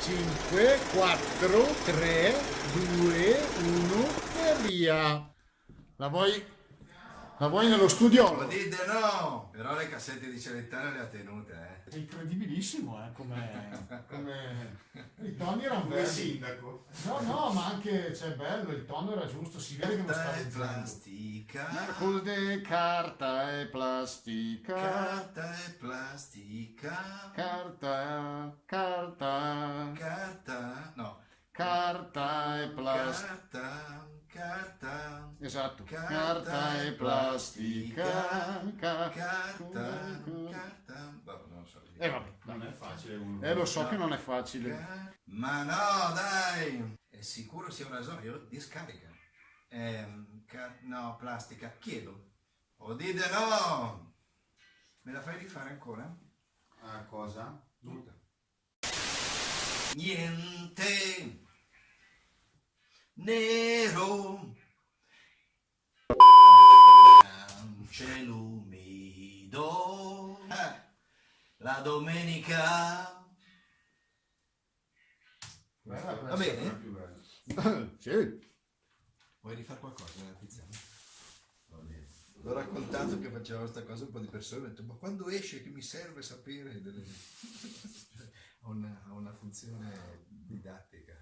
5, 4, 3, 2, 1 e via. La vuoi? La vuoi nello Lo studio? dite no! Però le cassette di Celentano le ha tenute, È incredibilissimo, come... Il tono era un Come bello. sindaco. No, no, ma anche, cioè, bello, il tono era giusto, si vede che non Carta stava e leggendo. plastica. Cos'è carta e plastica? Carta e plastica. Carta, carta, Carta. No. carta e plastica. Carta. Esatto. Carta e plastica. Carta. Boh, non lo so. Vabbè, Non è facile uno. lo so che non è facile. Ma no, dai! È sicuro sia un rasoio di scarica. No, plastica. Chiedo. O dite no! Me la fai rifare ancora? Ah, cosa? Tutta. Niente nero, un cielo umido, la domenica. Va bene? Sì. Vuoi rifare qualcosa, Tiziano? Va bene. L'ho raccontato che facevamo questa cosa a un po' di persone, ho detto, ma quando esce che mi serve sapere delle... ha una funzione didattica.